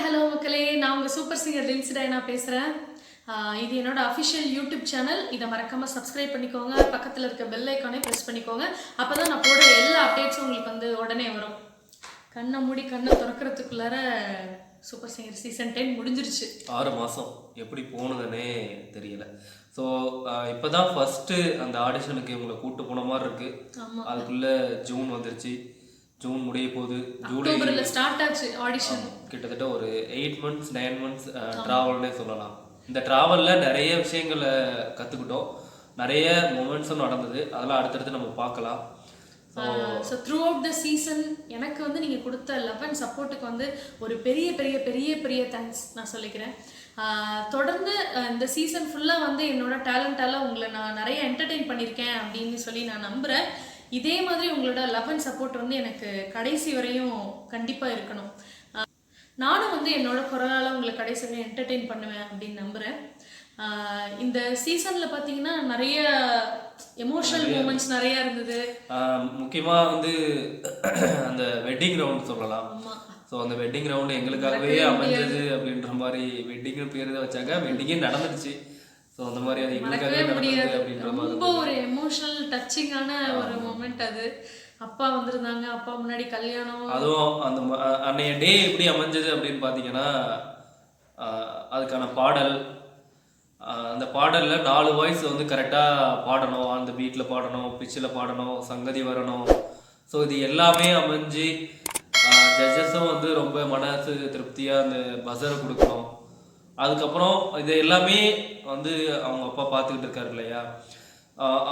Hello மக்களே, நான் உங்கள் சூப்பர் சிங்கர் லின்சி டயனா பேசுகிறேன். இது என்னோட அஃபிஷியல் யூடியூப் சேனல். இதை மறக்காமல் சப்ஸ்கிரைப் பண்ணிக்கோங்க. பக்கத்தில் இருக்க பெல் ஐக்கானே ப்ரெஸ் பண்ணிக்கோங்க. அப்போ தான் நான் போடுற எல்லா அப்டேட்ஸும் உங்களுக்கு வந்து உடனே வரும். கண்ணை மூடி கண்ணை திறக்கிறதுக்குள்ளார சூப்பர் சிங்கர் சீசன் 10 முடிஞ்சிருச்சு. 6 மாதம் எப்படி போனதுன்னே தெரியல. ஸோ இப்போ தான் ஃபஸ்ட்டு அந்த ஆடிஷனுக்கு இவங்களை கூப்பிட்டு போன மாதிரி இருக்குது. அதுக்குள்ளே ஜூன் வந்துருச்சு. ஜூன் முடிய போகுது. ஜூலைல ஸ்டார்ட் ஆச்சு ஆடிஷன். கிட்டத்தட்ட ஒரு 8 months 9 months ட்ராவல்னே சொல்லலாம். இந்த ட்ராவலில் நிறைய விஷயங்களை கற்றுக்கிட்டோம், நிறைய மூமெண்ட்ஸும் நடந்தது. அதெல்லாம் அடுத்தடுத்து நம்ம பார்க்கலாம். So through out the season எனக்கு வந்து நீங்கள் கொடுத்த லவ் அண்ட் சப்போர்ட்டுக்கு வந்து ஒரு பெரிய பெரிய பெரிய பெரிய தேங்க்ஸ் நான் சொல்லிக்கிறேன். தொடர்ந்து இந்த சீசன் ஃபுல்லாக வந்து என்னோட டேலண்டால் உங்களை நான் நிறைய என்டர்டெயின் பண்ணியிருக்கேன் அப்படின்னு சொல்லி நான் நம்புகிறேன். இதே மாதிரி உங்களோட லவ் அண்ட் சப்போர்ட் வந்து எனக்கு கடைசி வரையும் கண்டிப்பாக இருக்கணும். நானும் வந்து என்னோட குரலால் உங்களை கடைசி வரையும் என்டர்டெயின் பண்ணுவேன் அப்படின்னு நம்புகிறேன். இந்த சீசனில் பார்த்தீங்கன்னா நிறைய எமோஷனல் மூமெண்ட்ஸ் நிறையா இருந்தது. முக்கியமாக வந்து அந்த வெட்டிங் ரவுண்ட் சொல்லலாம். ஸோ அந்த வெட்டிங் ரவுண்டு எங்களுக்காகவே அமைஞ்சது அப்படின்ற மாதிரி வெட்டிங்னு பேர் தான் வச்சாங்க. வெட்டிங்கே நடந்துடுச்சு. ஸோ அந்த மாதிரி அது எங்களுக்காகவே நடந்தது அப்படின்ற மாதிரி ரொம்ப ஒரு எமோஷனல் டச்சிங்கான ஒரு மூமெண்ட் அது. அப்பா வந்திருந்தாங்க, அப்பா முன்னாடி கல்யாணம். அதுவும் அந்த அன்னைய டே எப்படி அமைஞ்சது அப்படின்னு பார்த்தீங்கன்னா, அதுக்கான பாடல், அந்த பாடலில் 4 வாய்ஸ் வந்து கரெக்டாக பாடணும். அந்த பீட்டில் பாடணும், பிச்சில் பாடணும், சங்கதி வரணும். ஸோ இது எல்லாமே அமைஞ்சு ஜட்ஜஸும் வந்து ரொம்ப மனசு திருப்தியாக அந்த பஸரை கொடுக்கணும். அதுக்கப்புறம் இது எல்லாமே வந்து அவங்க அப்பா பார்த்துக்கிட்டு இருக்காரு இல்லையா,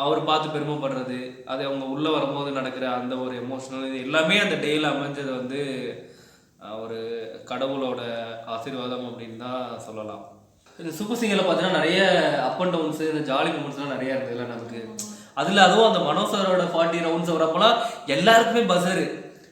அவர் பார்த்து பெருமைப்படுறது, அது அவங்க உள்ளே வரும்போது நடக்கிற அந்த ஒரு எமோஷனல், இது எல்லாமே அந்த டேயில் அமைஞ்சது வந்து ஒரு கடவுளோட ஆசீர்வாதம் அப்படின்னு தான் சொல்லலாம். இந்த சூப்பர் சிங்கரில் பார்த்தீங்கன்னா நிறைய அப் அண்ட் டவுன்ஸு, இந்த ஜாலி மூமெண்ட்ஸ்லாம் நிறையா இருந்ததுல நமக்கு. அதில் அதுவும் அந்த மனோசரோட 40 ரவுண்ட்ஸ் வரப்போலாம் எல்லாருக்குமே பஸரு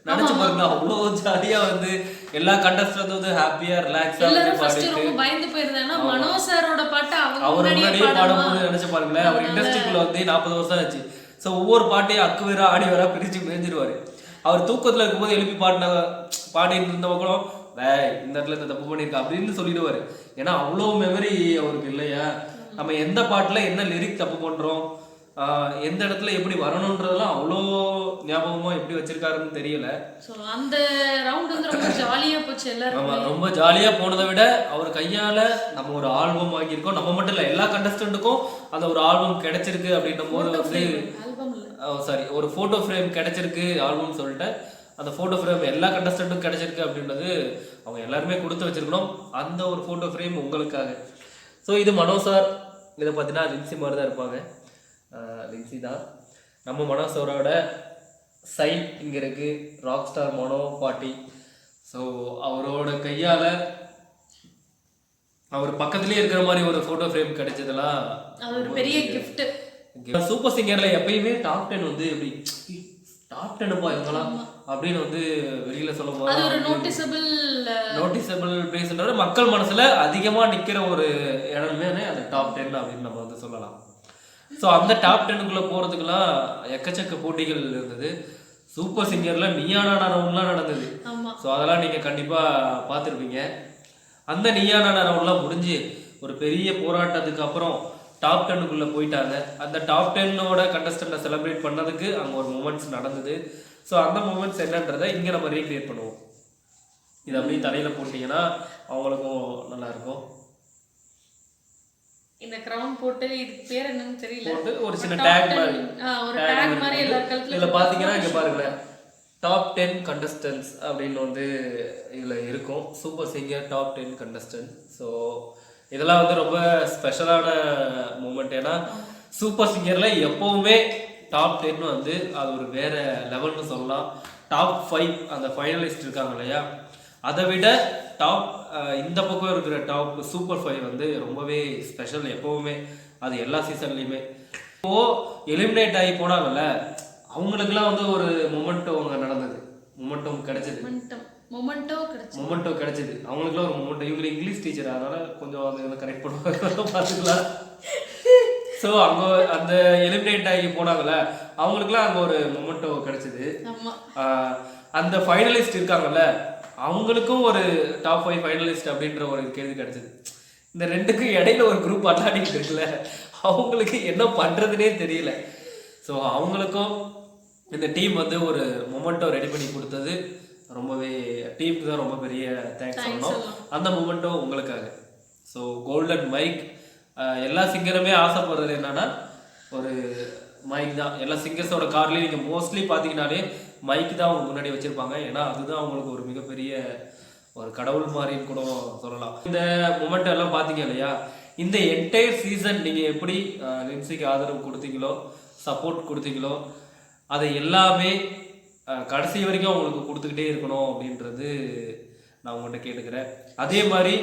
நினைச்சு பாருங்க. அவ்வளோ ஜாலியா வந்து எல்லா கண்டஸ்டன்ட் வந்து ஹாப்பியா ரிலாக்ஸா பாடிட்டு பயந்து போயிருந்தாங்க. மனோஜ் சாரோட பாட்டு அவர் முன்னாடியே பாடும்போது நினைச்சு பாருங்களேன். அவர் இண்டஸ்ட்ரிக்குள்ள வந்து 40 வருஷம் ஆச்சு. ஸோ ஒவ்வொரு பாட்டையும் அக்கு வேற ஆடி வேற பிரிச்சு மேய்ஞ்சிருவாரு. அவர் தூக்கத்துல இருக்கும்போது எழுப்பி பாடிட்டு இருந்தவங்க கூட இந்த இடத்துல இந்த தப்பு பண்ணியிருக்கா அப்படின்னு சொல்லிடுவாரு. ஏன்னா அவ்வளோ மெமரி அவருக்கு இல்லையா. நம்ம எந்த பாட்டுல என்ன லிரிக் தப்பு பண்றோம், எந்த இடத்துல எப்படி வரணும்ன்றதெல்லாம் அவ்வளோ ஞாபகமா எப்படி வச்சிருக்காருன்னு தெரியல. அந்த ரவுண்ட் வந்து ரொம்ப ஜாலியா போச்சு எல்லாரும். ஆமா, ரொம்ப ஜாலியா போனதை விட அவர் கையால நம்ம ஒரு ஆல்பம் வாங்கியிருக்கோம். நம்ம மட்டும் இல்லை, எல்லா கண்டஸ்டன்ட்டுக்கும் அந்த ஒரு ஆல்பம் கிடைச்சிருக்கு அப்படின்ற போது வந்து ஒரு போட்டோ ஃப்ரேம் கிடைச்சிருக்கு ஆல்பம் சொல்லிட்டு, அந்த போட்டோ ஃப்ரேம் எல்லா கண்டஸ்டன்ட்டுக்கும் கிடைச்சிருக்கு அப்படின்றது அவங்க எல்லாருமே கொடுத்து வச்சிருக்கணும். அந்த ஒரு போட்டோ ஃப்ரேம் உங்களுக்காக. ஸோ இது மனோஜ் சார், இதை பார்த்தீங்கன்னா லின்சி மாதிரி தான் இருப்பாங்க. லின்சி தான் நம்ம மனோசரோட சைன். இங்கே இருக்கு ராக் ஸ்டார் மனோ பாட்டி. ஸோ அவரோட கையால் அவர் பக்கத்துலேயே இருக்கிற மாதிரி ஒரு ஃபோட்டோ ஃப்ரேம் கிடைச்சதெல்லாம் ஒரு பெரிய கிஃப்ட். சூப்பர் சிங்கரில் எப்பயுமே டாப் 10 வந்து எப்படி டாப் 10 இருக்கலாம் அப்படின்னு வந்து வெளியில சொல்லும் போது ஒரு நோட்டிசபிள் பிளேஸ்ன்ற மக்கள் மனசுல அதிகமாக நிற்கிற ஒரு இடமே அது டாப் 10 அப்படின்னு நம்ம வந்து சொல்லலாம். ஸோ அந்த டாப் 10க்குள்ளே போகிறதுக்கெல்லாம் எக்கச்சக்க போட்டிகள் இருந்தது. சூப்பர் சிங்கரில் நீயானா ரவுண்ட்லாம் நடந்தது. ஸோ அதெல்லாம் நீங்கள் கண்டிப்பாக பார்த்துருப்பீங்க. அந்த நீயானா ரவுண்ட்லாம் முடிஞ்சு ஒரு பெரிய போராட்டத்துக்கு அப்புறம் டாப் 10க்குள்ளே போயிட்டாங்க. அந்த டாப் 10ஓட கண்டஸ்டண்ட்டை செலிப்ரேட் பண்ணதுக்கு அங்கே ஒரு மூமெண்ட்ஸ் நடந்தது. ஸோ அந்த மூமெண்ட்ஸ் என்னன்றதை இங்கே நம்ம ரீக்ரியேட் பண்ணுவோம். இது அப்படியே தலையில் போட்டிங்கன்னா அவங்களுக்கும் நல்லாயிருக்கும். இந்த கிரவுன் போட்டு இதுக்கு பேர் என்னன்னு தெரியல, போட்டு ஒரு சின்ன டேக் மாதிரி, ஒரு டேக் மாதிரி எல்லா கழுத்துல இதுல பாத்தீங்கன்னா இங்க பாருங்களேன், டாப் 10 கண்டஸ்டன்ட்ஸ் அப்படின்னு வந்து இதுல இருக்கும். Super singer top 10 contestant. So இதெல்லாம் வந்து ரொம்ப ஸ்பெஷலான மூமெண்ட். ஏன்னா சூப்பர் சிங்கர்ல எப்பவுமே டாப் 10 வந்து அது ஒரு வேற லெவல்னு சொல்லலாம். டாப் 5 அந்த ஃபைனலிஸ்ட் இருக்காங்க இல்லையா, அதை விட டாப் இந்த பக்கம் இருக்கிற டாப் சூப்பர் 5 வந்து ரொம்பவே ஸ்பெஷல் எப்போவுமே. அது எல்லா சீசன்லையுமே. இப்போது எலிமினேட் ஆகி போனாங்கல்ல, அவங்களுக்குலாம் வந்து ஒரு மொமெண்டோ அங்கே நடந்தது. மொமெண்டோ கிடைச்சது. அவங்களுக்குலாம் ஒரு மொமெண்டோ. இவங்களுக்கு இங்கிலீஷ் டீச்சர், அதனால கொஞ்சம் அதை கரெக்ட் பண்ணுவாங்க, பார்த்துக்கலாம். ஸோ அங்கே அந்த எலிமினேட் ஆகி போனாங்கல்ல, அவங்களுக்குலாம் அங்கே ஒரு மொமெண்டோ கிடைச்சது. அந்த ஃபைனலிஸ்ட் இருக்காங்கல்ல, அவங்களுக்கும் ஒரு டாப் 5 ஃபைனலிஸ்ட் அப்படின்ற ஒரு கேள்வி கிடைச்சது. இந்த ரெண்டுக்கும் இடையில ஒரு குரூப் அட்லாண்டிக் இருக்குல்ல, அவங்களுக்கு என்ன பண்ணுறதுனே தெரியல. ஸோ அவங்களுக்கும் இந்த டீம் வந்து ஒரு மொமெண்ட்டோ ரெடி பண்ணி கொடுத்தது ரொம்பவே டீமுக்கு தான் ரொம்ப பெரிய தேங்க்ஸ் சொல்லணும். அந்த மொமெண்ட்டோ உங்களுக்காக. ஸோ கோல்டன் மைக் எல்லா சிங்கருமே ஆசைப்படுறது என்னன்னா ஒரு மைக் தான். எல்லா சிங்கர்ஸோட கார்லேயும் நீங்கள் மோஸ்ட்லி பார்த்தீங்கன்னாலே மைக் தான் அவங்க முன்னாடி வச்சுருப்பாங்க. ஏன்னா அதுதான் அவங்களுக்கு ஒரு மிகப்பெரிய ஒரு கடவுள் மாதிரின்னு கூட சொல்லலாம். இந்த மொமெண்ட் எல்லாம் பார்த்தீங்க இல்லையா, இந்த என்டையர் சீசன் நீங்கள் எப்படி லின்சிக்கு ஆதரவு கொடுத்தீங்களோ, சப்போர்ட் கொடுத்தீங்களோ, அதை எல்லாமே கடைசி வரைக்கும் அவங்களுக்கு கொடுத்துக்கிட்டே இருக்கணும் அப்படின்றது நான் உங்கள்கிட்ட கேட்டுக்கிறேன். அதே மாதிரி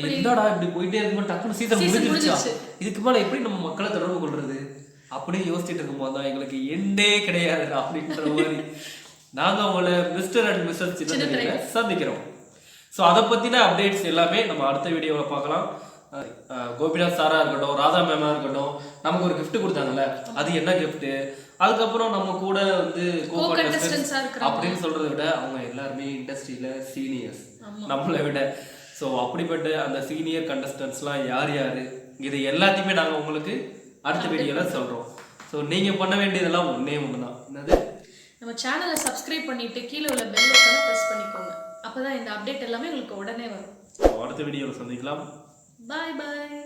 என்னடா இப்படி போயிட்டே இருக்கும்போது டக்குனு சீசன் முடிஞ்சிருச்சா, இதுக்கு மேலே எப்படி நம்ம மக்களை தொடர்பு கொள்றது அப்படியே யோசிச்சுட்டு இருக்கும்போது தான் எங்களுக்கு எண்டே கிடையாது அப்படின்ற மாதிரி நாங்கள் அவங்கள மிஸ்டர் அண்ட் மிஸ்ஸஸ் சின்ன சந்திக்கிறோம். ஸோ அதை பற்றின அப்டேட்ஸ் எல்லாமே நம்ம அடுத்த வீடியோவில் பார்க்கலாம். கோபிநாத் சாரா இருக்கட்டும், ராதா மேமா இருக்கட்டும், நமக்கு ஒரு கிஃப்ட் கொடுத்தாங்கல்ல, அது என்ன கிஃப்ட்டு, அதுக்கப்புறம் நம்ம கூட வந்து அப்படின்னு சொல்றதை விட அவங்க எல்லாருமே இண்டஸ்ட்ரியில சீனியர்ஸ் நம்மளை விட. ஸோ அப்படிப்பட்ட அந்த சீனியர் கண்டஸ்டன்ஸ்லாம் யார் யார், இது எல்லாத்தையுமே நாங்கள் உங்களுக்கு அடுத்த வீடியோவில் சொல்கிறோம். ஸோ நீங்கள் பண்ண வேண்டியதெல்லாம் ஒன்றே ஒன்று தான். என்னது, நம்ம சேனலை சப்ஸ்கிரைப் பண்ணிட்டு கீழே உள்ள பெல் ஐகானை ப்ரெஸ் பண்ணிக்கோங்க. அப்போ தான் இந்த அப்டேட் எல்லாமே உங்களுக்கு உடனே வரும். அடுத்த வீடியோவில் சந்திக்கலாம். பாய் பாய்.